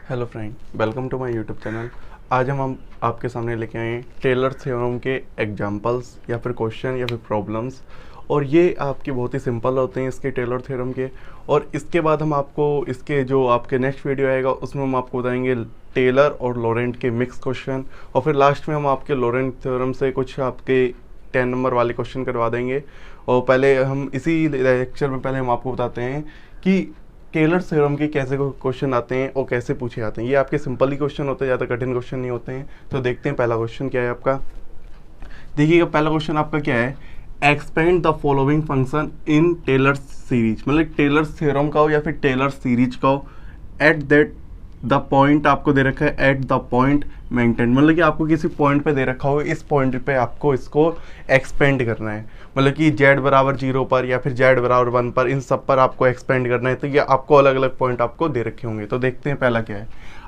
Hello friend, welcome to my YouTube channel. आज हम आपके सामने लेके आए हैं टेलर थ्योरम के एग्जांपल्स या फिर क्वेश्चन या फिर प्रॉब्लम्स। और ये आपके बहुत ही सिंपल होते हैं इसके टेलर थ्योरम के। और इसके बाद हम आपको इसके जो आपके नेक्स्ट वीडियो आएगा उसमें हम आपको बताएंगे टेलर और लॉरेंट के मिक्स क्वेश्चन। और फिर लास्ट में हम आपके लॉरेंट थ्योरम से कुछ आपके 10 नंबर वाले क्वेश्चन करवा देंगे। और पहले हम इसी लेक्चर में पहले हम आपको बताते हैं कि टेलर थ्योरम के कैसे क्वेश्चन आते हैं और कैसे पूछे जाते हैं। ये आपके सिंपल ही क्वेश्चन होते हैं, ज़्यादा कठिन क्वेश्चन नहीं होते हैं। तो देखते हैं पहला क्वेश्चन क्या है आपका। देखिएगा पहला क्वेश्चन आपका क्या है, expand the following function in Taylor series. मतलब टेलर थ्योरम का हो या फिर टेलर सीरीज का हो, एट दैट द पॉइंट आपको दे रखा है, एट द पॉइंट मेंटेन। मतलब कि आपको किसी पॉइंट पे दे रखा हो, इस पॉइंट पे आपको इसको एक्सपेंड करना है। मतलब कि z बराबर 0 पर या फिर z बराबर 1 पर, इन सब पर आपको एक्सपेंड करना है। तो ये आपको अलग अलग पॉइंट आपको दे रखे होंगे। तो देखते हैं पहला क्या है।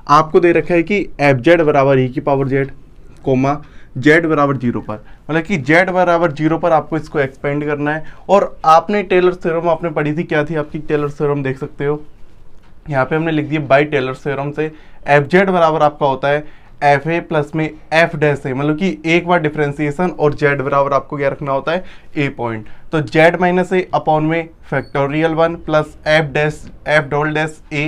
आपको दे रखा है कि एफ जेड बराबर ई की पावर जेड कोमा z बराबर 0 पर। मतलब कि z बराबर 0 पर आपको इसको एक्सपेंड करना है। और आपने टेलर थ्योरम आपने पढ़ी थी, क्या थी आपकी टेलर थ्योरम, देख सकते हो यहाँ पे हमने लिख दिया बाई टेलर थ्योरम से एफ जेड बराबर आपका होता है एफ ए प्लस में एफ डैश ए। मतलब कि एक बार डिफ्रेंसिएशन और जेड बराबर आपको क्या रखना होता है, ए पॉइंट। तो जेड माइनस ए अपॉन में factorial 1 plus F dash F double dash A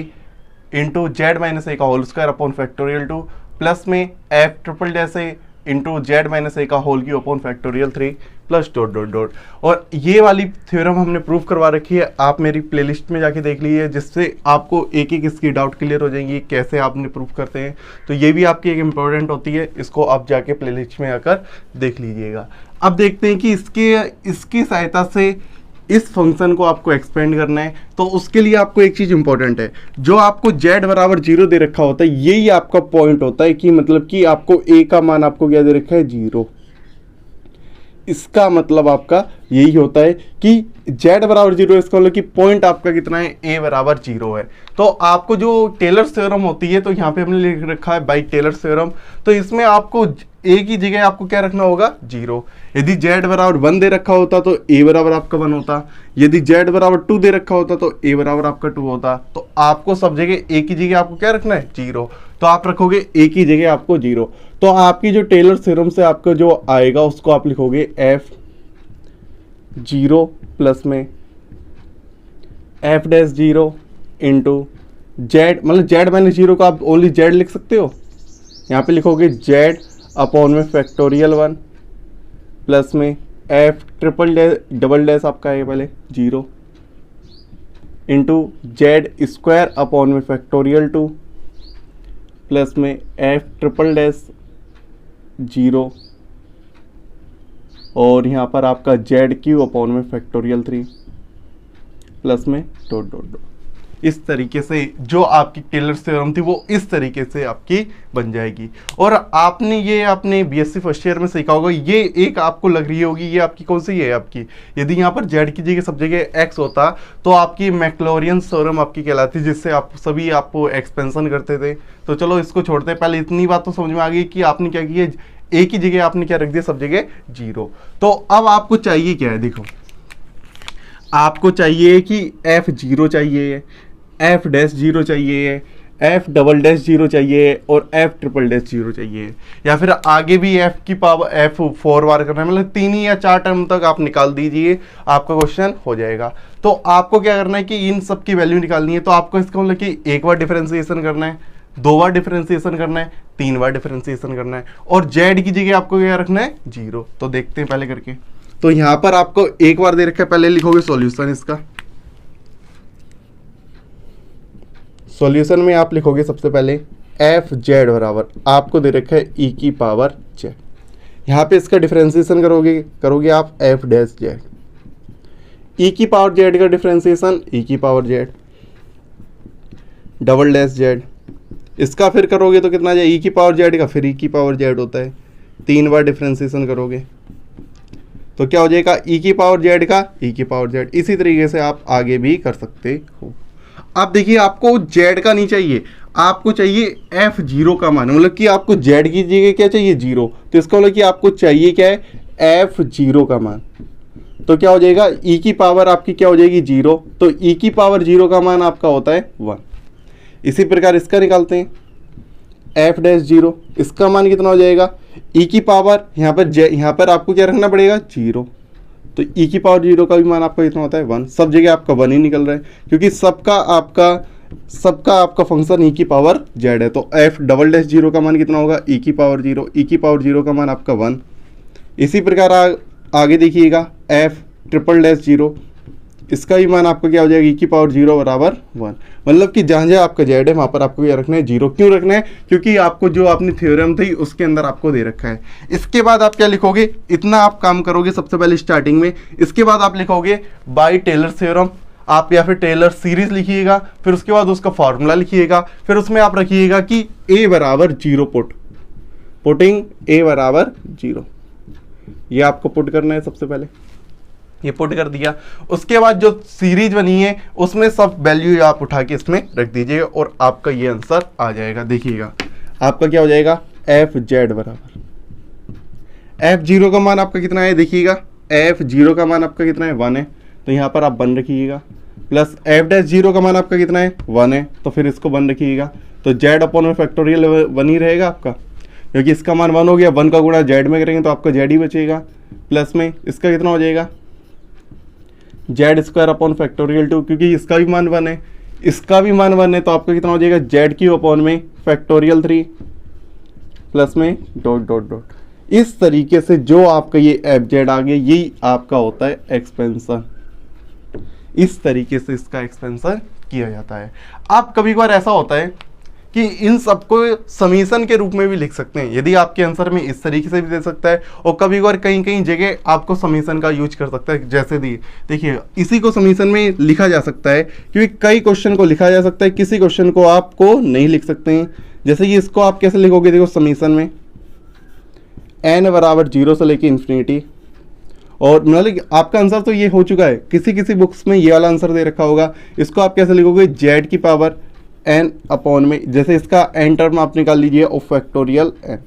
into Z minus A का whole square upon factorial 2 plus में F triple dash A into Z minus A का whole की upon factorial 3 plus dot dot dot. और ये वाली theorem हमने proof करवा रखी है, आप मेरी प्लेलिस्ट में जाके देख लीजिए, जिससे आपको एक एक इसकी डाउट क्लियर हो जाएंगी कैसे आपने प्रूफ करते हैं। तो ये भी आपकी एक इम्पोर्टेंट होती है, इसको आप जाके प्लेलिस्ट में आकर देख लीजिएगा। अब देखते हैं कि इसकी सहायता से इस फंक्शन को आपको एक्सपेंड करना है। तो उसके लिए आपको एक चीज इंपॉर्टेंट है, जो आपको z बराबर 0 दे रखा होता है, यही आपका पॉइंट होता है कि मतलब कि आपको a का मान आपको क्या दे रखा है, 0। इसका मतलब आपका यही होता है कि z बराबर 0, इसका मतलब कि पॉइंट आपका कितना है, a बराबर 0 है। तो आपको जो टेलर थ्योरम होती है, तो यहाँ पे हमने लिख रखा है बाई टेलर थ्योरम। तो इसमें आपको a की जगह आपको क्या रखना होगा, 0। यदि z बराबर 1 दे रखा होता तो a बराबर आपका 1 होता। यदि z बराबर 2 दे रखा होता तो a बराबर आपका 2 होता। तो आपको सब जगह a की जगह आपको क्या रखना है, 0। तो आप रखोगे a की जगह आपको 0। तो आपकी जो टेलर थ्योरम से आपका जो आएगा उसको आप लिखोगे f 0 प्लस में f डैश 0 इंटू जेड, मतलब जेड माइनस 0 का आप ओनली जेड लिख सकते हो। यहाँ पे लिखोगे जेड अपॉन में फैक्टोरियल 1 प्लस में F triple dash double dash आपका है पहले 0 इंटू जेड स्क्वायर अपॉन में फैक्टोरियल 2 प्लस में एफ ट्रिपल डैश 0 और यहाँ पर आपका जेड क्यू अपॉन में फैक्टोरियल 3 प्लस में डॉट डॉट डॉट। इस तरीके से जो आपकी टेलर थ्योरम थी वो इस तरीके से आपकी बन जाएगी। और आपने ये अपने बीएससी फर्स्ट ईयर में सीखा होगा। ये एक आपको लग रही होगी, ये आपकी कौन सी है आपकी, यदि यहाँ पर जेड की जगह सब जगह एक्स होता तो आपकी मैक्लॉरियन थ्योरम आपकी कहलाती, जिससे आप सभी आपको एक्सपेंशन करते थे। तो चलो इसको छोड़ते हैं, पहले इतनी बात तो समझ में आ गई कि आपने क्या किया, एक ही जगह आपने क्या रख दिया, सब जगह 0। तो अब आपको चाहिए क्या है, देखो आपको चाहिए कि f 0 चाहिए, f डैश 0 चाहिए, f डबल डैश 0 चाहिए और f ट्रिपल डैश 0 चाहिए। या फिर आगे भी f की पावर f 4 बार करना है, मतलब 3 या 4 टर्म तक आप निकाल दीजिए, आपका क्वेश्चन हो जाएगा। तो आपको क्या करना है कि इन सब की वैल्यू निकालनी है। तो आपको इसका मतलब कि एक बार डिफरेंशिएशन करना है, 2 बार डिफरेंशिएशन करना है, 3 बार डिफरेंशिएशन करना है, और z की जगह आपको क्या रखना है, 0। तो देखते हैं पहले करके। तो यहाँ पर आपको एक बार दे रखा है, पहले लिखोगे सॉल्यूशन इसका। सॉल्यूशन में आप लिखोगे सबसे पहले एफ जेड बराबर आपको दे रखा है ई की पावर जेड। यहाँ पे इसका डिफरेंशिएशन करोगे आप एफ डैश जेड, ई की पावर जेड का डिफरेंशिएशन ई की power Z double dash Z. इसका फिर करोगे तो कितना जाए, ई की पावर जेड का फिर ई की पावर जेड होता है, 3 बार डिफरेंशिएशन करोगे तो क्या हो जाएगा, ई की पावर जेड का ई की पावर जेड। इसी तरीके से आप आगे भी कर सकते हो। अब देखिए आपको z का नहीं चाहिए, आपको चाहिए f 0 का मान, मतलब कि आपको z की जगह क्या चाहिए, 0। तो इसका मतलब कि आपको चाहिए क्या है, f 0 का मान। तो क्या हो जाएगा, e की पावर आपकी क्या हो जाएगी, 0। तो e की पावर 0 का मान आपका होता है 1। इसी प्रकार इसका निकालते हैं। एफ डैश जीरो, इसका मान कितना हो जाएगा ई की पावर, यहाँ पर आपको क्या रखना पड़ेगा जीरो, तो ई की पावर जीरो का भी मान आपका कितना होता है वन। सब जगह आपका वन ही निकल रहा है क्योंकि सबका आपका फंक्शन ई की पावर जेड है। तो एफ डबल डैश जीरो का मान कितना होगा ई की पावर जीरो, ई की पावर जीरो का मान आपका वन। इसी प्रकार आगे देखिएगा एफ ट्रिपल डैश जीरो, इसका भी मान आपका क्या हो जाएगा ई की पावर जीरो बराबर वन। मतलब कि जहाँ जहाँ आपका जेड है वहाँ पर आपको क्या रखना है जीरो। क्यों रखना है? क्योंकि आपको जो आपने थ्योरम थी उसके अंदर आपको दे रखा है। इसके बाद आप क्या लिखोगे, इतना आप काम करोगे सबसे पहले स्टार्टिंग में। इसके बाद आप लिखोगे बाय टेलर थ्योरम, आप या फिर टेलर सीरीज लिखिएगा, फिर उसके बाद उसका फॉर्मूला लिखिएगा, फिर उसमें आप रखिएगा कि ए बराबर जीरो पुटिंग ए बराबर जीरो, ये आपको पुट करना है सबसे पहले। ये पुट कर दिया, उसके बाद जो सीरीज बनी है उसमें सब वैल्यू आप उठा के इसमें रख दीजिएगा और आपका ये आंसर आ जाएगा। देखिएगा आपका क्या हो जाएगा एफ जेड बराबर, एफ जीरो का मान आपका कितना है, देखिएगा एफ जीरो का मान आपका कितना है वन है, तो यहाँ पर आप वन रखिएगा, प्लस एफ डैश जीरो का मान आपका कितना है वन है, तो फिर इसको वन रखिएगा, तो जेड अपॉन में फैक्टोरियल वन ही रहेगा आपका, क्योंकि इसका मान वन हो गया, वन का गुणा जेड में करेंगे तो आपका जेड ही बचेगा। प्लस में इसका कितना हो जाएगा Z square upon factorial to, क्योंकि इसका भी मान वन है, इसका भी मान वन है, तो आपका कितना हो जाएगा जेड क्यू अपॉन में फैक्टोरियल थ्री, प्लस में डॉट डॉट डॉट। इस तरीके से जो आपका ये एफ जेड आ गया, यही आपका होता है एक्सपेंशन। इस तरीके से इसका एक्सपेंशन किया जाता है। आप कभी कभार ऐसा होता है कि इन सबको समीशन के रूप में भी लिख सकते हैं, यदि आपके आंसर में इस तरीके से भी दे सकता है, और कभी कभार कहीं कहीं जगह आपको समीशन का यूज कर सकता है। जैसे देखिए इसी को समीशन में लिखा जा सकता है, क्योंकि कई क्वेश्चन को लिखा जा सकता है, किसी क्वेश्चन को आपको नहीं लिख सकते हैं। जैसे कि इसको आप कैसे लिखोगे, देखो समीशन में एन बराबर जीरो से लेके इन्फिनिटी, और मतलब आपका आंसर तो ये हो चुका है, किसी किसी बुक्स में ये वाला आंसर दे रखा होगा। इसको आप कैसे लिखोगे जेड की पावर एन अपॉन में, जैसे इसका एन टर्म आप निकाल लीजिए और फैक्टोरियल एन।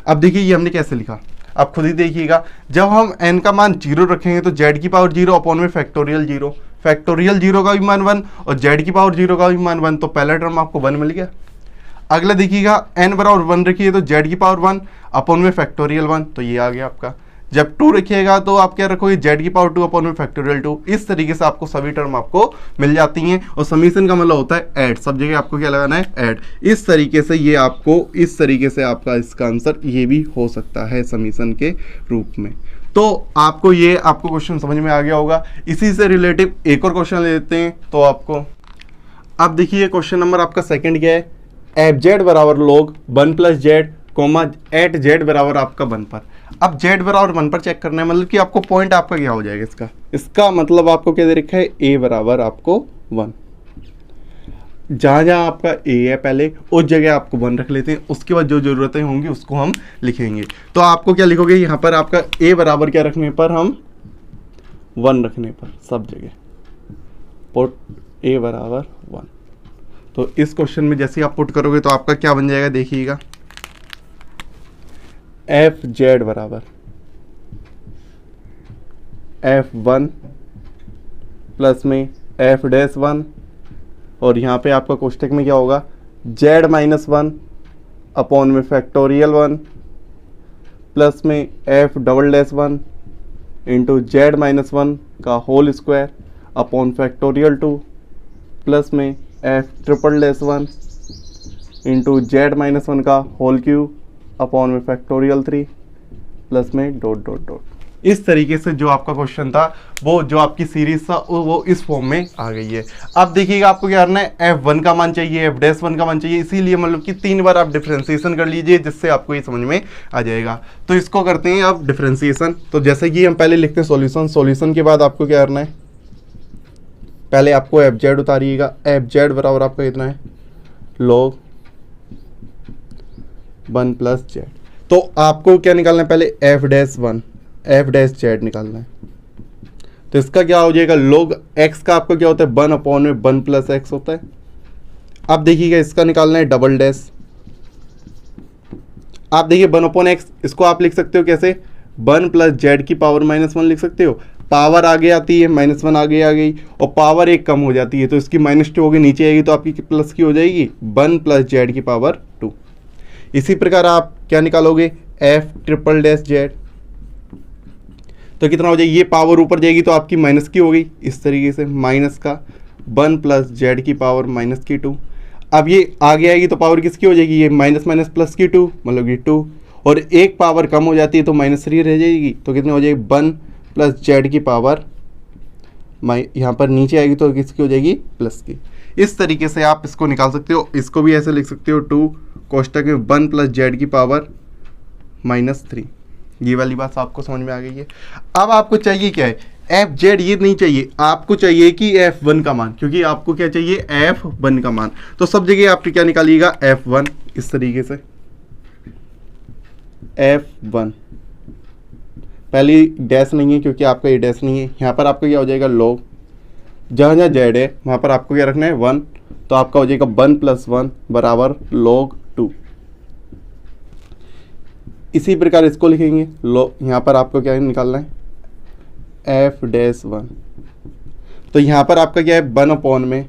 अब देखिए ये हमने कैसे लिखा, आप खुद ही देखिएगा। जब हम एन का मान जीरो रखेंगे तो जेड की पावर जीरो अपॉन में फैक्टोरियल जीरो, फैक्टोरियल जीरो का भी मान वन और जेड की पावर जीरो का भी मान वन, तो पहला टर्म आपको वन मिल गया। अगला देखिएगा एन बराबर वन रखिए तो जेड की पावर वन अपॉन में फैक्टोरियल वन, तो ये आ गया आपका। जब टू रखिएगा तो आप क्या रखोगे जेड की पावर टू अपॉन में फैक्टोरियल टू। इस तरीके से आपको सभी टर्म आपको मिल जाती हैं, और समीशन का मतलब होता है ऐड, सब जगह आपको क्या लगाना है ऐड। इस तरीके से ये आपको, इस तरीके से आपका इसका आंसर ये भी हो सकता है समीशन के रूप में। तो आपको क्वेश्चन समझ में आ गया होगा। इसी से रिलेटिव एक और क्वेश्चन ले लेते हैं। तो आपको अब देखिए क्वेश्चन नंबर आपका सेकंड क्या है, एफ जेड बराबर log one plus z comma at z बराबर आपका वन पर। अब जेड बराबर वन पर चेक करना है, मतलब कि आपको पॉइंट आपका क्या हो जाएगा इसका मतलब आपको क्या दे रखा है ए बराबर आपको वन। जहाँ जहाँ आपका ए है पहले उस जगह आपको वन रख लेते हैं, उसके बाद जो जरूरतें होंगी उसको हम लिखेंगे। तो आपको क्या लिखोगे यहाँ पर आपका ए बराबर क्या रखने पर, हम वन रखने पर सब जगह पुट ए बराबर वन। तो इस क्वेश्चन में जैसे आप पुट करोगे तो आपका क्या बन जाएगा, देखिएगा एफ जेड बराबर एफ वन प्लस में एफ डैश वन, और यहाँ पे आपका कोष्टक में क्या होगा जेड माइनस वन अपॉन में फैक्टोरियल वन प्लस में F double dash one into Z minus one का whole square upon factorial two plus में F triple dash one into Z minus one का होल क्यूब अपॉन में factorial three plus में dot dot dot. इस तरीके से जो आपका क्वेश्चन था, वो जो आपकी सीरीज था वो इस फॉर्म में आ गई है। अब देखिएगा आपको क्या करना है, एफ वन का मान चाहिए, एफ डैश वन का मान चाहिए, इसीलिए मतलब कि 3 बार आप डिफ्रेंसिएशन कर लीजिए, जिससे आपको ये समझ में आ जाएगा। तो इसको करते हैं आप डिफ्रेंसिएशन। तो जैसे कि हम पहले लिखते हैं सॉल्यूशन, सॉल्यूशन के बाद आपको क्या करना है, पहले आपको एफ जेड उतारिएगा, एफ जेड बराबर आपका कितना है लॉग वन प्लस जेड। तो आपको क्या निकालना है, पहले F dash one F dash Z निकालना है। तो इसका क्या हो जाएगा, लोग एक्स का आपका क्या होता है वन अपॉन में वन प्लस एक्स होता है। अब देखिएगा इसका निकालना है डबल डैश। आप देखिए वन अपॉन एक्स, इसको आप लिख सकते हो कैसे, वन प्लस जेड की पावर माइनस वन लिख सकते हो। पावर आगे आती है, माइनस वन आगे आ गई, और पावर एक कम हो जाती है, तो इसकी माइनस टू होगी नीचे आएगी, तो आपकी प्लस की हो जाएगी वन प्लस जेड की पावर टू। इसी प्रकार आप क्या निकालोगे, एफ ट्रिपल डैश जेड, तो कितना हो जाएगी, ये पावर ऊपर जाएगी तो आपकी माइनस की हो गई, इस तरीके से माइनस का 1 प्लस जेड की पावर माइनस की 2। अब ये आगे आएगी तो पावर किसकी हो जाएगी, ये माइनस माइनस प्लस की 2, मतलब ये 2, और एक पावर कम हो जाती है तो -3 रह जाएगी, तो कितनी हो जाएगी 1 प्लस जेड की पावर, यहाँ पर नीचे आएगी तो किसकी हो जाएगी, प्लस की। इस तरीके से आप इसको निकाल सकते हो। इसको भी ऐसे लिख सकते हो 2 कोष्टक में 1 प्लस जेड की पावर -3। ये वाली बात आपको समझ में आ गई है। अब आपको चाहिए क्या है, एफ जेड, ये नहीं चाहिए, आपको चाहिए कि F1 का मान, क्योंकि आपको क्या चाहिए, F1 का मान। तो सब जगह आप क्या निकालिएगा, F1, इस तरीके से F1, पहली डैश नहीं है क्योंकि आपका ये डैश नहीं है, यहाँ पर आपका क्या हो जाएगा लॉग, जहाँ जहाँ जेड है वहाँ पर आपको क्या रखना है 1, तो आपका हो जाएगा 1 प्लस 1 बराबर log 2। इसी प्रकार इसको लिखेंगे, यहाँ पर आपको क्या निकालना है, एफ डैश 1, तो यहाँ पर आपका क्या है 1 में,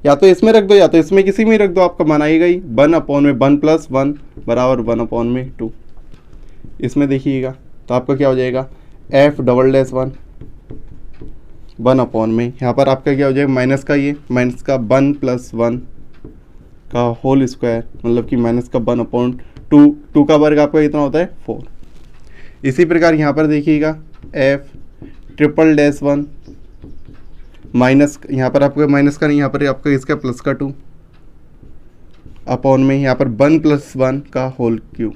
या तो इसमें रख दो या तो इसमें किसी में रख दो, आपका मान आएगा ही 1 में 1 प्लस 1 बराबर 1 में 2। इसमें देखिएगा तो आपका क्या हो जाएगा, एफ डबल डैश 1 में, यहाँ पर आपका क्या हो जाएगा माइनस का, ये माइनस का 1 प्लस 1 का होल स्क्वायर, मतलब कि माइनस का 1/2, 2 का वर्ग आपका कितना होता है 4। इसी प्रकार यहाँ पर देखिएगा एफ ट्रिपल डैश 1 माइनस, यहाँ पर आपका माइनस का नहीं, यहाँ पर आपका इसका प्लस का 2 में, यहाँ पर 1 प्लस 1 का होल क्यूब,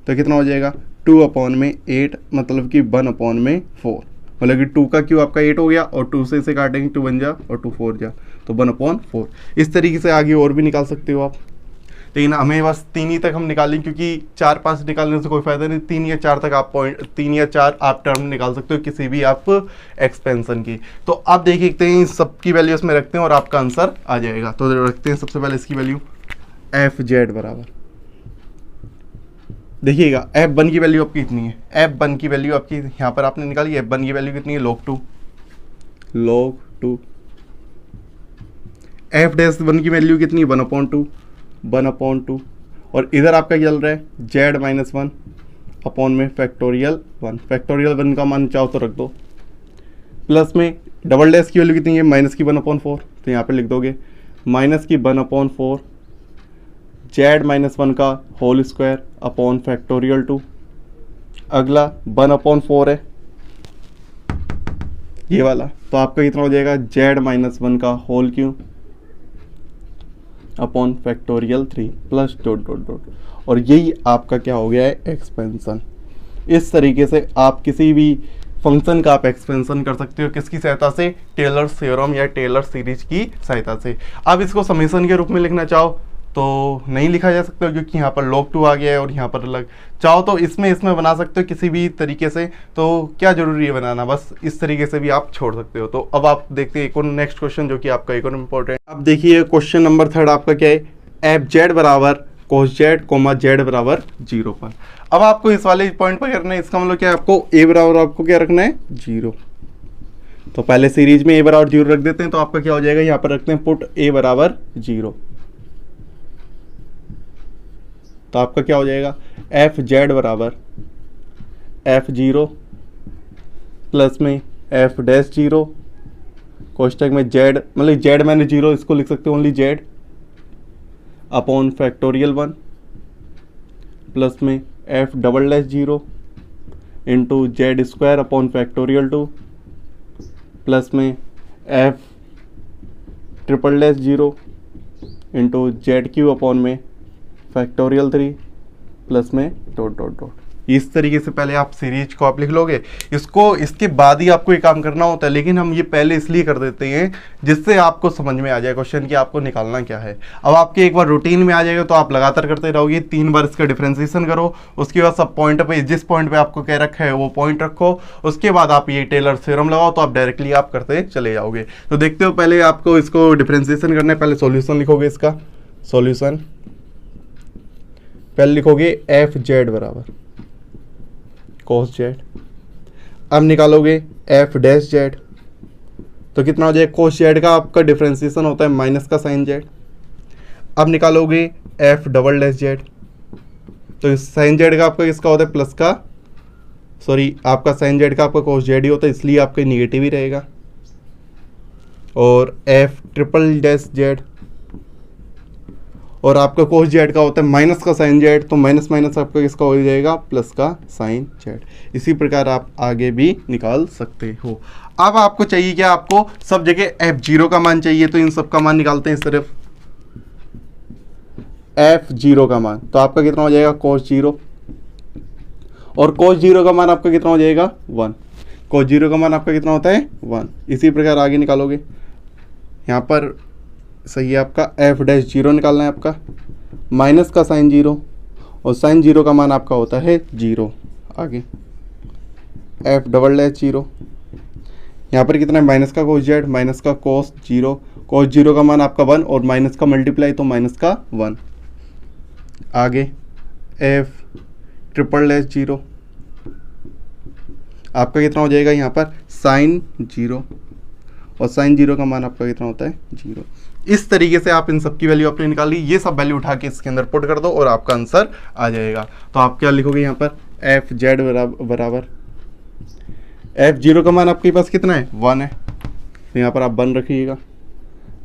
तो कितना हो जाएगा 2/8, मतलब कि 1/4, मतलब कि 2 का क्यू आपका 8 हो गया, और 2 से इसे काटेंगे 2 बन जा और 2 4 जा, तो 1/4। इस तरीके से आगे और भी निकाल सकते हो आप, लेकिन हमें बस 3 ही तक हम निकालें, क्योंकि 4-5 निकालने से कोई फायदा नहीं। 3 या 4 तक आप पॉइंट, 3 या 4 आप टर्म निकाल सकते हो किसी भी आप एक्सपेंशन की। तो आप देखते हैं सबकी वैल्यू इसमें रखते हैं और आपका आंसर आ जाएगा। तो रखते हैं सबसे पहले इसकी वैल्यू, एफ जेड बराबर, देखिएगा F1 की वैल्यू आपकी कितनी है, F1 की वैल्यू आपकी यहाँ पर आपने निकाली, F1 की वैल्यू कितनी है log 2। F डैश 1 की वैल्यू कितनी है 1/2, और इधर आपका चल रहा है Z -1 अपॉन में फैक्टोरियल 1 का मान चाहो तो रख दो, प्लस में डबल डैश की वैल्यू कितनी है माइनस की 1/4, तो यहाँ पे लिख दोगे माइनस की 1/4 Z -1 का होल स्क्वायर अपॉन फैक्टोरियल 2। अगला 1/4 है ये वाला, तो आपका कितना हो जाएगा Z -1 का whole cube upon factorial 3 plus dot dot dot, और यही आपका क्या हो गया है एक्सपेंशन। इस तरीके से आप किसी भी फंक्शन का आप एक्सपेंशन कर सकते हो, किसकी सहायता से, टेलर थ्योरम या टेलर सीरीज की सहायता से। अब इसको समेशन के रूप में लिखना चाहो तो नहीं लिखा जा सकता, क्योंकि यहाँ पर log 2 आ गया है और यहाँ पर अलग, चाहो तो इसमें बना सकते हो किसी भी तरीके से, तो क्या जरूरी है बनाना, बस इस तरीके से भी आप छोड़ सकते हो। तो अब आप देखते हैं एक और नेक्स्ट क्वेश्चन जो कि आपका एक और इम्पोर्टेंट। अब देखिए क्वेश्चन नंबर 3 आपका क्या है, एफ जेड बराबर कोस जेड कोमा जेड बराबर 0 पर। अब आपको इस वाले पॉइंट पर करना है, इसका मतलब क्या है, आपको ए बराबर आपको क्या रखना है 0, तो पहले सीरीज में ए बराबर 0 रख देते हैं, तो आपका क्या हो जाएगा, यहाँ पर रखते हैं पुट ए बराबर 0, तो आपका क्या हो जाएगा एफ जेड बराबर F0 प्लस में एफ डैश 0 कोष्टक में जेड, मतलब जेड मैंने 0 इसको लिख सकते हो only Z upon factorial 1 plus में F double dash 0 into Z square upon factorial 2 plus में F triple dash 0 into Z cube upon में फैक्टोरियल 3 प्लस में डॉट डॉट डॉट। इस तरीके से पहले आप सीरीज को आप लिख लोगे, इसके बाद ही आपको ये काम करना होता है, लेकिन हम ये पहले इसलिए कर देते हैं जिससे आपको समझ में आ जाए क्वेश्चन कि आपको निकालना क्या है। अब आपके एक बार रूटीन में आ जाएगा तो आप लगातार करते रहोगे, 3 बार इसका डिफरेंशिएशन करो, उसके बाद सब पॉइंट पे जिस पॉइंट पे आपको कह रखा है वो पॉइंट रखो, उसके बाद आप ये टेलर थ्योरम लगाओ, तो आप डायरेक्टली आप करते चले जाओगे। तो देखते हो पहले आपको इसको डिफरेंशिएशन करना है, पहले सॉल्यूशन लिखोगे, इसका सॉल्यूशन पहले लिखोगे एफ जेड बराबर कोस जेड, अब निकालोगे एफ डैश जेड, तो कितना हो जाएगा, कोस जेड का आपका डिफरेंशिएशन होता है माइनस का साइन जेड। अब निकालोगे एफ डबल डैश जेड, तो साइन जेड का आपका किसका होता है प्लस का, सॉरी आपका साइन जेड का आपका कोस जेड ही होता है, इसलिए आपका निगेटिव ही रहेगा। और एफ ट्रिपल डैश जेड, और आपका कोस जेड का होता है माइनस का साइन जेड, तो माइनस माइनस आपका किसका हो जाएगा प्लस का साइन जेड। इसी प्रकार आप आगे भी निकाल सकते हो। अब आपको चाहिए क्या, आपको सब जगह एफ जीरो का मान चाहिए, तो इन सब का मान निकालते हैं सिर्फ एफ जीरो का मान, तो आपका कितना हो जाएगा कोस जीरो, और कोस जीरो का मान आपका कितना हो जाएगा 1, कोस जीरो का मान आपका कितना होता है 1। इसी प्रकार आगे निकालोगे, यहाँ पर सही है आपका एफ डैश जीरो निकालना है आपका, माइनस का साइन जीरो, और साइन जीरो का मान आपका होता है 0। आगे एफ डबल डैश जीरो, यहाँ पर कितना है माइनस का कोस जेड, माइनस का कोस जीरो, कोस जीरो का मान आपका 1, और माइनस का मल्टीप्लाई तो माइनस का 1। आगे एफ ट्रिपल डैश जीरो, आपका कितना हो जाएगा यहाँ पर साइन जीरो, और साइन जीरो का मान आपका कितना होता है 0। इस तरीके से आप इन सब की वैल्यू आपने निकाली, ये सब वैल्यू उठा के इसके अंदर पुट कर दो और आपका आंसर आ जाएगा। तो आप क्या लिखोगे यहाँ पर एफ जेड बराबर एफ जीरो का मान आपके पास कितना है 1 है, तो यहाँ पर आप 1 रखिएगा,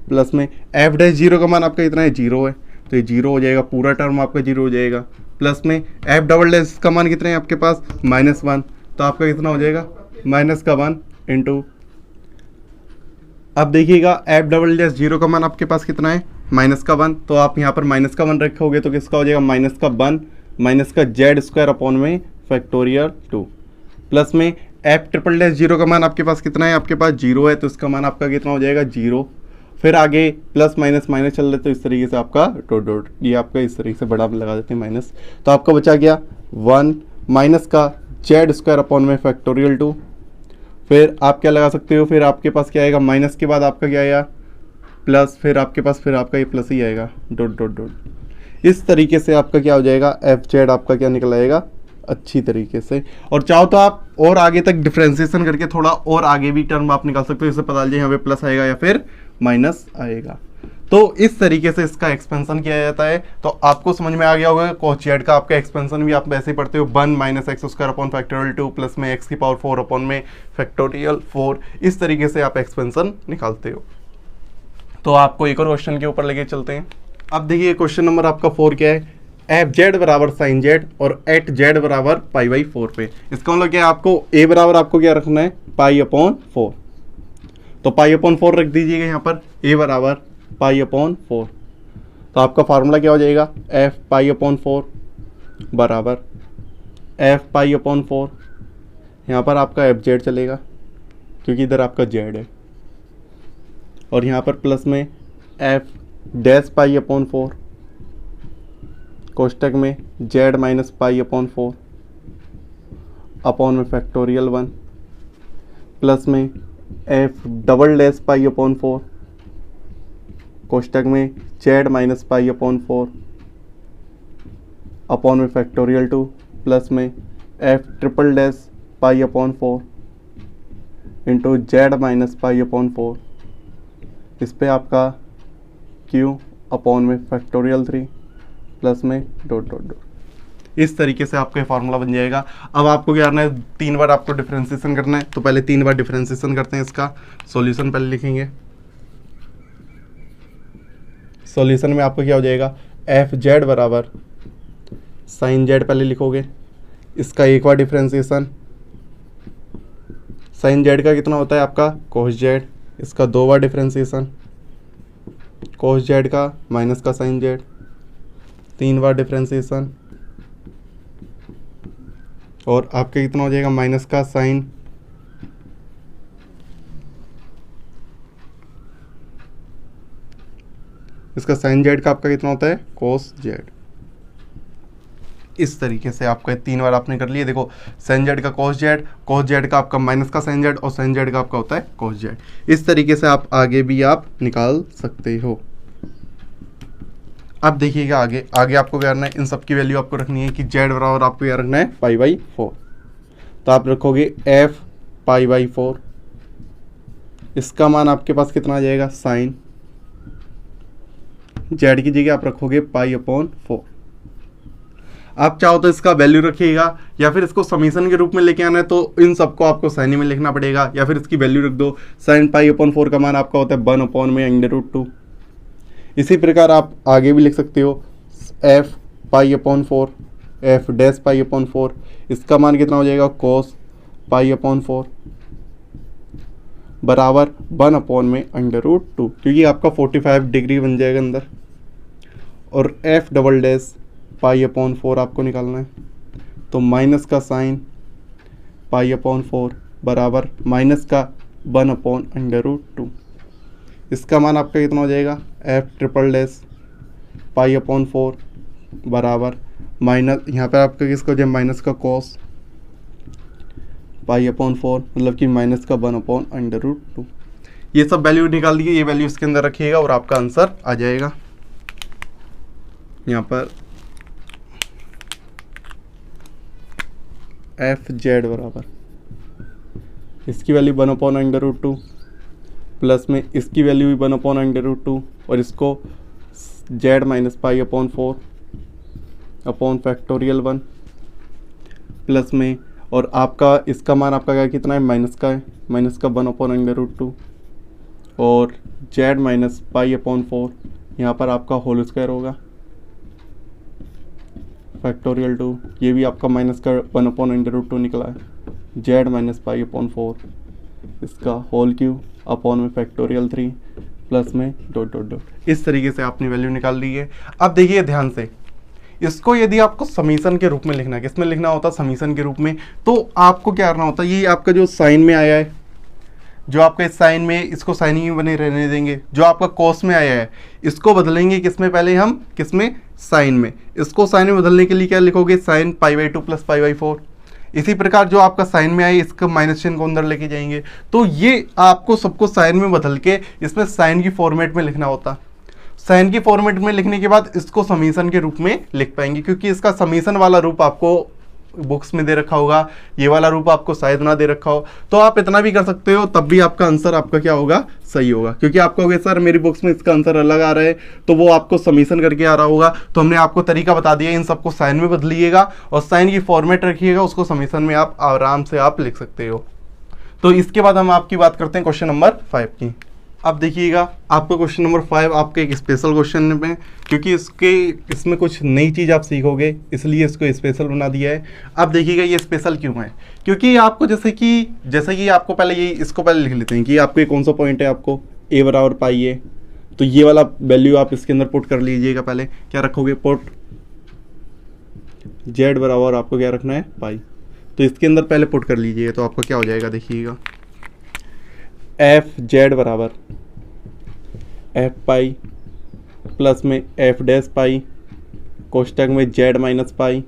प्लस में एफ डैश जीरो का मान आपका कितना है 0 है, तो ये 0 हो जाएगा, पूरा टर्म आपका 0 हो जाएगा, प्लस में एफ डबल डैश का मान कितना है आपके पास -1, तो आपका कितना हो जाएगा माइनस का 1 इंटू, अब देखिएगा एफ डबल डैश जीरो का मान आपके पास कितना है माइनस का 1, तो आप यहाँ पर माइनस का 1 रखोगे तो किसका हो जाएगा माइनस का 1 माइनस का जेड स्क्वायर अपॉन में फैक्टोरियल 2, प्लस में एफ ट्रिपल डैश जीरो का मान आपके पास कितना है, आपके पास 0 है, तो इसका मान आपका कितना हो जाएगा 0। फिर आगे प्लस माइनस माइनस चल रहे, तो इस तरीके से आपका डॉट डॉट, ये आपका इस तरीके से बड़ा लगा देते हैं माइनस, तो आपका बचा गया 1 माइनस का जेड स्क्वायर अपॉन में फैक्टोरियल 2। फिर आप क्या लगा सकते हो, फिर आपके पास क्या आएगा माइनस के बाद आपका क्या आएगा प्लस, फिर आपके पास फिर आपका ये प्लस ही आएगा डॉट डॉट डॉट। इस तरीके से आपका क्या हो जाएगा एफ जेड आपका क्या निकल आएगा अच्छी तरीके से। और चाहो तो आप और आगे तक डिफ्रेंसिएशन करके थोड़ा और आगे भी टर्म आप निकाल सकते हो, इससे पता चल जाए यहाँ पे प्लस आएगा या फिर माइनस आएगा। तो इस तरीके से इसका एक्सपेंशन किया जाता है। तो आपको समझ में आ गया होगा कोस जेड का आपका एक्सपेंशन भी आप वैसे ही पढ़ते हो 1 minus x square upon factorial 2 plus में एक्स की पावर 4 अपॉन में फैक्टोरियल 4, इस तरीके से आप एक्सपेंशन निकालते हो। तो आपको एक और क्वेश्चन के ऊपर लेके चलते हैं। अब देखिए क्वेश्चन नंबर आपका 4 क्या है, एफ जेड बराबर साइन जेड और एट जेड बराबर π/4 पे। इसका मतलब क्या है, आपको ए बराबर आपको क्या रखना है π/4, तो π/4 रख दीजिएगा यहाँ पर, ए बराबर π/4। तो आपका फार्मूला क्या हो जाएगा एफ π/4 बराबर एफ π/4, यहाँ पर आपका एफ जेड चलेगा क्योंकि इधर आपका जेड है, और यहाँ पर प्लस में एफ डैश π/4 कोष्टक में जेड माइनस π/4 अपॉन में फैक्टोरियल 1 प्लस में एफ डबल डैश π/4 कोष्टक में जेड माइनस π/4 अपॉन में फैक्टोरियल 2 प्लस में F triple dash π/4 into Z minus π/4, इस पे आपका क्यू अपॉन में फैक्टोरियल 3 प्लस में डॉट डॉट डॉट। इस तरीके से आपका फार्मूला बन जाएगा। अब आपको क्या करना है, 3 बार आपको डिफरेंशिएशन करना है, तो पहले 3 बार डिफरेंशिएशन करते हैं। इसका सॉल्यूशन पहले लिखेंगे। सॉल्यूशन में आपको क्या हो जाएगा एफ जेड बराबर साइन जेड पहले लिखोगे, इसका एक बार डिफरेंशिएशन, साइन जेड का कितना होता है आपका कोस जेड, इसका 2 बार डिफरेंशिएशन, कोस जेड का माइनस का साइन जेड, 3 बार डिफरेंशिएशन, और आपका कितना हो जाएगा माइनस का साइन, इसका साइन जेड का आपका कितना होता है कोस जेड। इस तरीके से आपका 3 बार आपने कर लिया। देखो साइन जेड का कोस जेड का आपका माइनस का साइन जेड, और साइन जेड का आपका होता है कोस जेड। इस तरीके से आप आगे भी आप निकाल सकते हो। अब देखिएगा आगे आपको क्या करना है, इन सब की वैल्यू आपको रखनी है कि जेड बराबर आपको क्या रखना है π/4, तो आप रखोगे एफ π/4, इसका मान आपके पास कितना आ जाएगा साइन जेड की जगह आप रखोगे π/4। आप चाहो तो इसका वैल्यू रखिएगा या फिर इसको समीशन के रूप में लेके आना है तो इन सबको आपको साइन में लिखना पड़ेगा, या फिर इसकी वैल्यू रख दो। साइन π/4 का मान आपका होता है 1/√2। इसी प्रकार आप आगे भी लिख सकते हो f π/4, f डैश π/4, इसका मान कितना हो जाएगा cos π/4 बराबर 1/√2, क्योंकि आपका 45 डिग्री बन जाएगा अंदर। और f डबल डैश π/4 आपको निकालना है, तो माइनस का साइन π/4 बराबर माइनस का 1/√2। इसका मान आपका कितना हो जाएगा f ट्रिपल डैश π/4 बराबर माइनस, यहाँ पर आपका किसका हो जाए माइनस का cos π/4, मतलब कि माइनस का 1/√2। ये सब वैल्यू निकाल दिए, ये वैल्यू इसके अंदर रखिएगा और आपका आंसर आ जाएगा। यहाँ पर एफ जेड बराबर इसकी वैल्यू 1/√2 प्लस में इसकी वैल्यू भी 1/√2 और इसको Z minus π/4 upon factorial 1 plus में, और आपका इसका मान आपका क्या कितना है माइनस का है, माइनस का 1/√2 और जेड माइनस π/4 यहाँ पर आपका होल स्क्वायर होगा फैक्टोरियल 2, ये भी आपका माइनस का 1/√2 निकला है। जेड माइनस π/4 इसका होल क्यूब अपॉन में फैक्टोरियल 3 प्लस में डॉट डॉट डॉट। इस तरीके से आपने वैल्यू निकाल ली है। अब देखिए ध्यान से, इसको यदि आपको समीशन के रूप में लिखना है, किसमें लिखना होता है समीशन के रूप में, तो आपको क्या करना होता है, ये आपका जो साइन में आया है, जो आपका इस साइन में, इसको साइन ही बने रहने देंगे। जो आपका कॉस में आया है इसको बदलेंगे किसमें, पहले हम किसमें साइन में। इसको साइन में बदलने के लिए क्या लिखोगे साइन π/2 प्लस π/4। इसी प्रकार जो आपका साइन में आए इसका माइनस चिन्ह को अंदर लेके जाएंगे। तो ये आपको सबको साइन में बदल के इसमें साइन की फॉर्मेट में लिखना होता। साइन की फॉर्मेट में लिखने के बाद इसको समीशन के रूप में लिख पाएंगे, क्योंकि इसका समीशन वाला रूप आपको बुक्स में दे रखा होगा, ये वाला रूप आपको शायद ना दे रखा हो। तो आप इतना भी कर सकते हो, तब भी आपका आंसर आपका क्या होगा सही होगा, क्योंकि आप कहोगे सर मेरी बुक्स में इसका आंसर अलग आ रहा है, तो वो आपको समीशन करके आ रहा होगा। तो हमने आपको तरीका बता दिया, इन सबको साइन में बदलिएगा और साइन की फॉर्मेट रखिएगा, उसको समीशन में आप आराम से आप लिख सकते हो। तो इसके बाद हम आपकी बात करते हैं क्वेश्चन नंबर 5 की। अब देखिएगा आपका क्वेश्चन नंबर 5 आपका एक स्पेशल क्वेश्चन में, क्योंकि इसमें कुछ नई चीज़ आप सीखोगे इसलिए इसको स्पेशल बना दिया है। अब देखिएगा ये स्पेशल क्यों है, क्योंकि आपको जैसे कि आपको पहले इसको पहले लिख लेते हैं कि आपको कौन सा पॉइंट है, आपको ए बराबर पाई है, तो ये वाला वैल्यू आप इसके अंदर पुट कर लीजिएगा। पहले क्या रखोगे, पुट जेड बराबर आपको क्या रखना है पाई, तो इसके अंदर पहले पुट कर लीजिए। तो आपका क्या हो जाएगा देखिएगा, एफ जेड बराबर एफ पाई प्लस में एफ डैश पाई कोष्टक में Z minus pi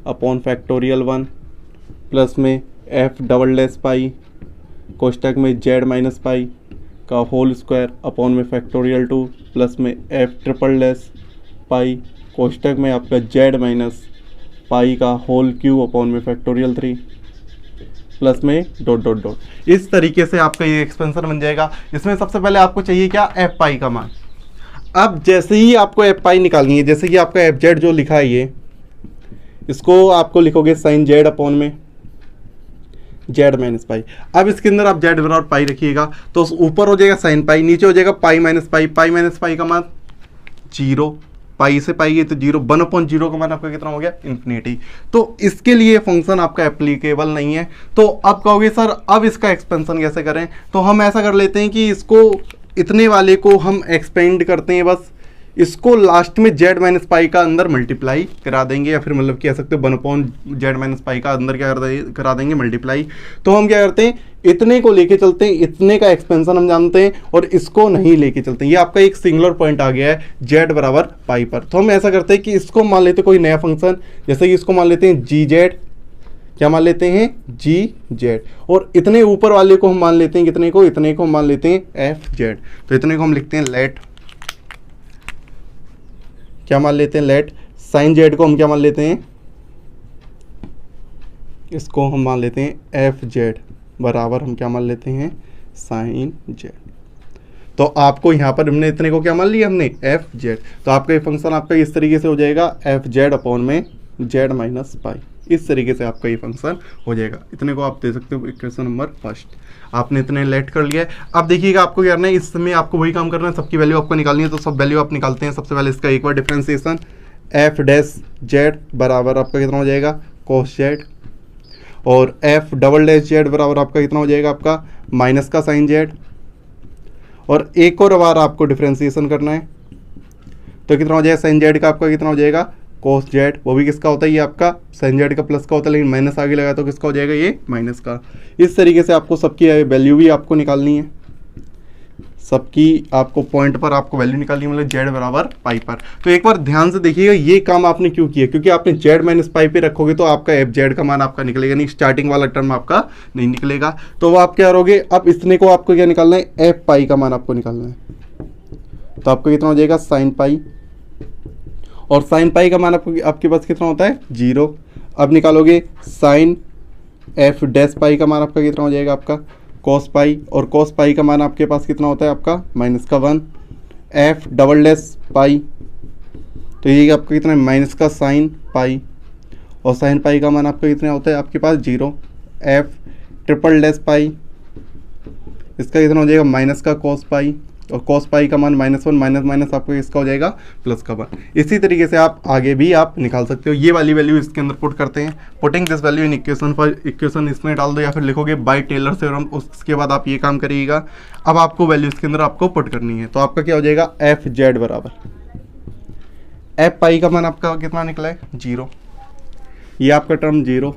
upon factorial 1 plus में एफ डबल डैश पाई कोष्टक में जेड माइनस पाई का होल स्क्वायर अपॉन में फैक्टोरियल 2 प्लस में एफ ट्रिपल डैश पाई कोष्टक में आपका जेड माइनस पाई का होल क्यूब अपॉन में फैक्टोरियल 3 प्लस में डॉट डॉट डॉट। इस तरीके से आपका ये एक्सपेंशन बन जाएगा। इसमें सबसे पहले आपको चाहिए क्या, एफ पाई का मान। अब जैसे ही आपको एफ पाई निकालनी है, जैसे कि आपका एफ जेड जो लिखा है ये, इसको आपको लिखोगे साइन जेड अपॉन में जेड माइनस पाई। अब इसके अंदर आप जेड बराबर पाई रखिएगा, तो ऊपर हो जाएगा साइन पाई, नीचे हो जाएगा pi minus pi. Pi minus pi का मान 0, पाई से पाई है तो 0, 1/0 का मान आपका कितना हो गया इन्फिनिटी। तो इसके लिए फंक्शन आपका एप्लीकेबल नहीं है। तो अब कहोगे सर अब इसका एक्सपेंशन कैसे करें, तो हम ऐसा कर लेते हैं कि इसको इतने वाले को हम एक्सपेंड करते हैं, बस इसको लास्ट में जेड माइनस पाई का अंदर मल्टीप्लाई करा देंगे, या फिर मतलब कह सकते हो 1/जेड माइनस पाई का अंदर क्या करा देंगे मल्टीप्लाई। तो हम क्या करते हैं, इतने को लेके चलते हैं, इतने का एक्सपेंशन हम जानते हैं और इसको नहीं लेके चलते हैं। ये आपका एक सिंगुलर पॉइंट आ गया है जेड बराबर पाई पर। तो हम ऐसा करते हैं कि इसको मान लेते हैं कोई नया फंक्शन, जैसे कि इसको मान लेते हैं जी जेड, क्या मान लेते हैं जी जेड, और इतने ऊपर वाले को हम मान लेते हैं कितने को, इतने को हम मान लेते हैं एफ जेड। तो इतने को हम लिखते हैं लेट, क्या मान लेते हैं लेट साइन जेड को हम क्या मान लेते हैं, इसको हम मान लेते हैं एफ जेड बराबर हम क्या मान लेते हैं साइन जेड। तो आपको यहाँ पर हमने इतने को क्या मान लिया हमने एफ जेड, तो आपका ये फंक्शन आपका इस तरीके से हो जाएगा एफ जेड अपॉन में जेड माइनस पाई, इस तरीके से आपका ये फंक्शन हो जाएगा। इतने को आप दे सकते हो इक्वेशन नंबर फर्स्ट, आपने इतने लेट कर लिया है। अब देखिएगा आपको क्या करना है, इस समय आपको वही काम करना है, सबकी वैल्यू आपको निकालनी है, तो सब वैल्यू आप निकालते हैं। सबसे पहले इसका एक बार डिफ्रेंसिएशन, एफ डैश जेड बराबर आपका कितना हो जाएगा कोस जेड, और एफ डबल डैश जेड बराबर आपका कितना हो जाएगा आपका माइनस का साइन जेड, और एक और बार आपको डिफ्रेंसिएशन करना है, तो कितना हो जाएगा साइन जेड का आपका कितना हो जाएगा कोस जेड, वो भी किसका होता है ये आपका साइन जेड का प्लस का होता है, लेकिन माइनस आगे लगा तो किसका हो जाएगा ये माइनस का। इस तरीके से आपको सबकी वैल्यू भी आपको निकालनी है, सबकी आपको पॉइंट पर आपको वैल्यू निकालनी है, मतलब जेड बराबर पाई पर। तो एक बार ध्यान से देखिएगा ये काम आपने क्यों किया, क्योंकि आपने जेड माइनस पाई पे रखोगे तो आपका एफ जेड का मान आपका निकलेगा नहीं, स्टार्टिंग वाला टर्म आपका नहीं निकलेगा। तो वो आप क्या करोगे, अब इसने को आपको क्या निकालना है, एफ पाई का मान आपको निकालना है, तो आपको कितना हो जाएगा साइन पाई, और साइन पाई का मान आपके पास कितना होता है 0। अब निकालोगे साइन एफ डैश पाई का मान आपका कितना हो जाएगा आपका कॉस पाई, और कॉस पाई का मान आपके पास कितना होता है आपका माइनस का 1, एफ डबल डैश पाई, तो ये आपका कितना है माइनस का साइन पाई, और साइन पाई का मान आपका कितना होता है आपके पास 0, एफ ट्रिपल डैश पाई, इसका कितना हो जाएगा माइनस का कॉस पाई, और कॉस पाई का मान -1 माइनस माइनस आपको इसका हो जाएगा प्लस का 1। इसी तरीके से आप आगे भी आप निकाल सकते हो। ये वाली वैल्यू इसके अंदर पुट करते हैं, putting this value in equation पर, इक्वेशन इसमें डाल दो या फिर लिखोगे बाय टेलर थ्योरम, उसके बाद आप ये काम करिएगा। अब आपको वैल्यू इसके अंदर आपको पुट करनी है, तो आपका क्या हो जाएगा एफ जेड बराबर एफ पाई का मान आपका कितना निकला है 0, ये आपका टर्म 0,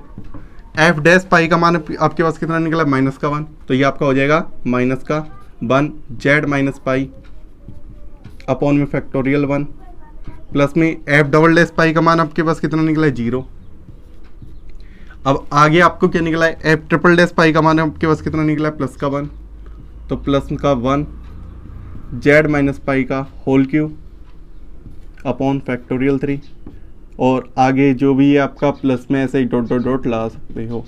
एफ डैश पाई का मान आपके पास कितना निकला है माइनस का 1, तो ये आपका हो जाएगा माइनस का 1 जेड माइनस पाई अपॉन में फैक्टोरियल 1, प्लस में एफ डबल डैश पाई का मान आपके पास कितना निकला है 0। अब आगे आपको क्या निकला है, एफ ट्रिपल डैश पाई का मान आपके पास कितना निकला है प्लस का 1, तो प्लस का 1 जेड माइनस पाई का होल क्यूब अपॉन फैक्टोरियल 3, और आगे जो भी है आपका प्लस में ऐसे ही डॉट डॉट डॉट लगा सकते हो।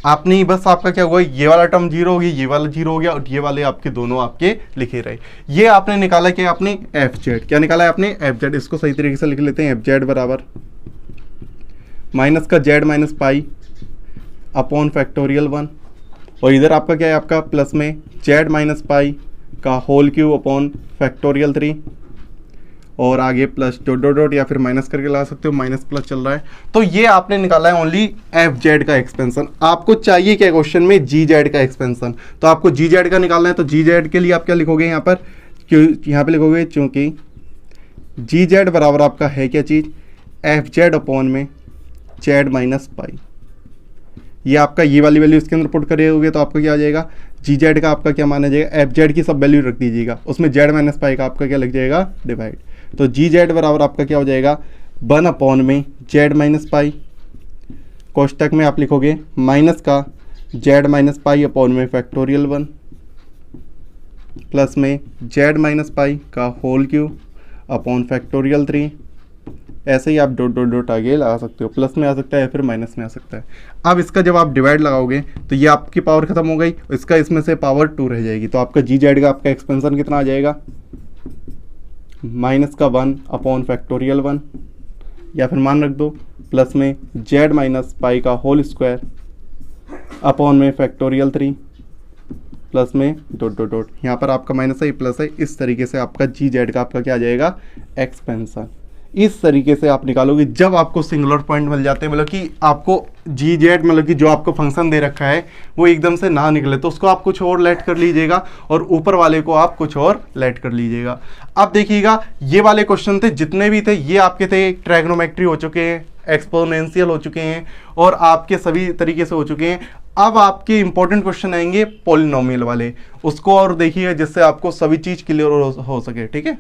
आपने बस आपका क्या हुआ, ये वाला टर्म 0 हो गया, ये वाला 0 हो गया, और ये वाले आपके दोनों आपके लिखे रहे। ये आपने निकाला क्या, आपने एफ जेड क्या निकाला है आपने एफ जेड, इसको सही तरीके से लिख लेते हैं, एफ जेड बराबर माइनस का Z minus pi upon factorial 1, और इधर आपका क्या है आपका प्लस में जेड माइनस पाई का होल क्यूब अपॉन फैक्टोरियल 3, और आगे प्लस डॉट डॉट डॉट या फिर माइनस करके ला सकते हो, माइनस प्लस चल रहा है। तो ये आपने निकाला है ओनली एफ जेड का एक्सपेंशन। आपको चाहिए क्या क्वेश्चन में जी जेड का एक्सपेंशन, तो आपको जी जेड का निकालना है। तो जी जेड के लिए आप क्या लिखोगे यहाँ पर, यहाँ पे लिखोगे चूंकि जी जेड बराबर आपका है क्या चीज़ एफ जेड अपॉन में जेड माइनस पाई, ये आपका ये वाली वैल्यू इसके अंदर पुट करोगे तो आपका क्या आ जाएगा जी जेड का आपका क्या माना जाएगा, एफ जेड की सब वैल्यू रख दीजिएगा, उसमें जेड माइनस पाई का आपका क्या लग जाएगा डिवाइड, तो जी जेड बराबर आपका क्या हो जाएगा 1 अपॉन में जेड माइनस पाई, कोष्टक में आप लिखोगे माइनस का जेड माइनस पाई अपॉन में फैक्टोरियल 1, प्लस में जेड माइनस पाई का होल क्यूब अपॉन फैक्टोरियल 3, ऐसे ही आप डॉट डॉट डॉट आगे लगा सकते हो, प्लस में आ सकता है या फिर माइनस में आ सकता है। अब इसका जब आप डिवाइड लगाओगे तो ये आपकी पावर खत्म हो गई, इसका इसमें से पावर 2 रह जाएगी, तो आपका जी जेड का आपका एक्सपेंशन कितना आ जाएगा माइनस का 1 अपॉन फैक्टोरियल 1, या फिर मान रख दो प्लस में जेड माइनस पाई का होल स्क्वायर अपॉन में फैक्टोरियल 3, प्लस में डॉट डॉट डॉट, यहाँ पर आपका माइनस है प्लस है, इस तरीके से आपका जी जेड का आपका क्या आ जाएगा एक्सपेंशन। इस तरीके से आप निकालोगे जब आपको सिंगुलर पॉइंट मिल जाते हैं, मतलब कि आपको जी जेड मतलब कि जो आपको फंक्शन दे रखा है वो एकदम से ना निकले तो उसको आप कुछ और लेट कर लीजिएगा, और ऊपर वाले को आप कुछ और लेट कर लीजिएगा। अब देखिएगा ये वाले क्वेश्चन थे जितने भी थे, ये आपके थे ट्रायगोनोमेट्री हो चुके हैं, एक्सपोनेंशियल हो चुके हैं, और आपके सभी तरीके से हो चुके हैं। अब आपके इंपॉर्टेंट क्वेश्चन आएंगे पॉलिनोमियल वाले, उसको और देखिए जिससे आपको सभी चीज़ क्लियर हो सके, ठीक है।